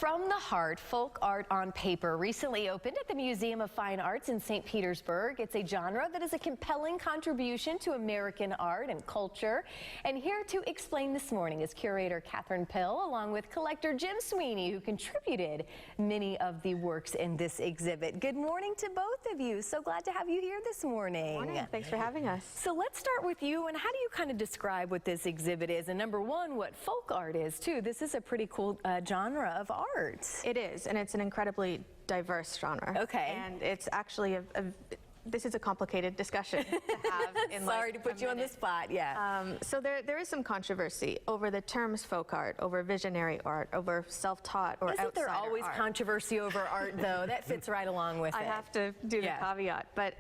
From the Heart, folk art on paper recently opened at the Museum of Fine Arts in St. Petersburg. It's a genre that is a compelling contribution to American art and culture. And here to explain this morning is curator Catherine Pill, along with collector Jim Sweeney, who contributed many of the works in this exhibit. Good morning to both of you. So glad to have you here this morning. Good morning. Thanks for having us. So let's start with you. And how do you kind of describe what this exhibit is? And number one, what folk art is, too. This is a pretty cool genre of art. It is, and it's an incredibly diverse genre. Okay. And it's actually this is a complicated discussion to have in Sorry to put you on the spot, yeah. So there is some controversy over the terms folk art, over visionary art, over self-taught or outsider art. Isn't there always controversy over art, though? That fits right along with it. I have to do the caveat. But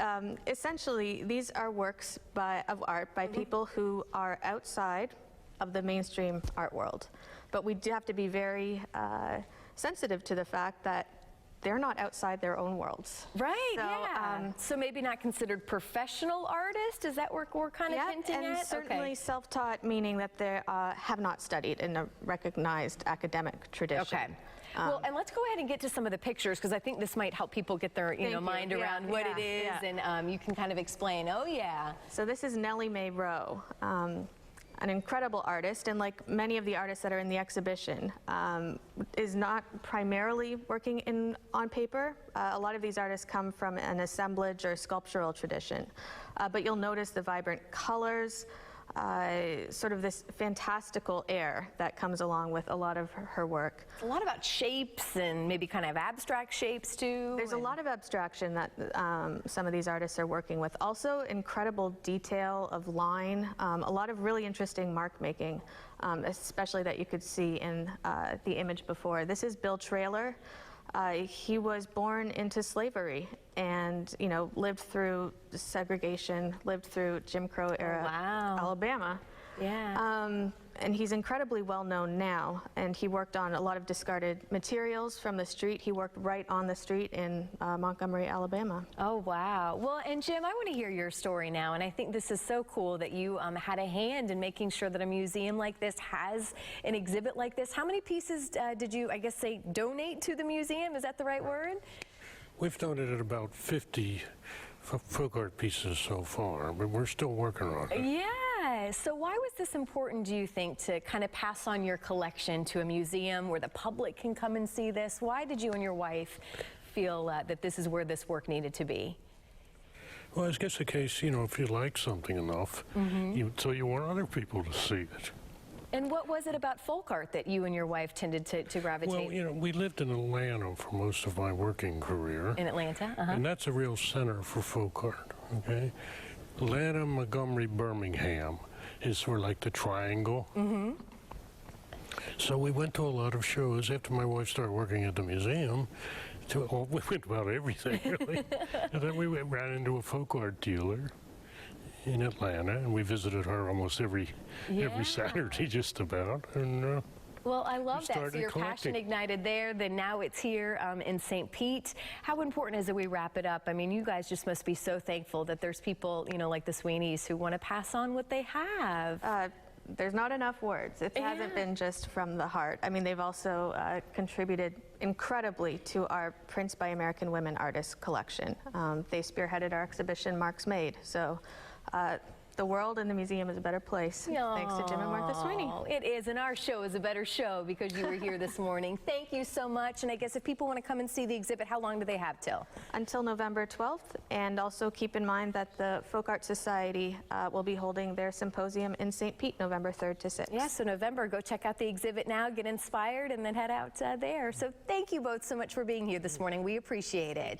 essentially, these are works of art by people who are outside of the mainstream art world. But we do have to be very sensitive to the fact that they're not outside their own worlds. Right, so, yeah. So maybe not considered professional artists? Is that what we're kind of hinting at? And certainly self-taught, meaning that they have not studied in a recognized academic tradition. Okay. Well, and let's go ahead and get to some of the pictures, because I think this might help people get their mind around what it is, and you can kind of explain. Oh, yeah. So this is Nelly Mayro. An incredible artist, and like many of the artists that are in the exhibition, is not primarily working on paper. A lot of these artists come from an assemblage or sculptural tradition, but you'll notice the vibrant colors, sort of this fantastical air that comes along with a lot of her work. It's a lot about shapes and maybe kind of abstract shapes too. There's a lot of abstraction that some of these artists are working with. Also incredible detail of line, a lot of really interesting mark making, especially that you could see in the image before. This is Bill Traylor. He was born into slavery and, lived through segregation, lived through Jim Crow era Alabama. Yeah. And he's incredibly well known now, and he worked on a lot of discarded materials from the street. He worked right on the street in Montgomery, Alabama. Oh, wow. Well, and Jim, I want to hear your story now, and I think this is so cool that you had a hand in making sure that a museum like this has an exhibit like this. How many pieces did you, I guess, say donate to the museum? Is that the right word? We've donated about 50 folk art pieces so far, but we're still working on it. Yeah. So why was this important, do you think, to kind of pass on your collection to a museum where the public can come and see this? Why did you and your wife feel that this is where this work needed to be? Well, I guess the case, if you like something enough, so you want other people to see it. And what was it about folk art that you and your wife tended to gravitate? Well, we lived in Atlanta for most of my working career. In Atlanta? And that's a real center for folk art, okay? Atlanta, Montgomery, Birmingham is sort of like the triangle. So we went to a lot of shows after my wife started working at the museum. We went about everything, really. And then we ran into a folk art dealer in Atlanta, and we visited her almost every Saturday, just about. And well, I love that. So your passion ignited there, then now it's here in St. Pete. How important is it we wrap it up? I mean, you guys just must be so thankful that there's people, like the Sweeneys who want to pass on what they have. There's not enough words. It hasn't been just from the heart. I mean, they've also contributed incredibly to our Prints by American Women Artists collection. They spearheaded our exhibition, Marks Made. So the world and the museum is a better place, thanks to Jim and Martha Sweeney. It is, and our show is a better show because you were here this morning. Thank you so much. And I guess if people want to come and see the exhibit, how long do they have till? Until November 12th. And also keep in mind that the Folk Art Society will be holding their symposium in St. Pete, November 3rd to 6th. Yeah, so November, go check out the exhibit now, get inspired, and then head out there. So thank you both so much for being here this morning. We appreciate it.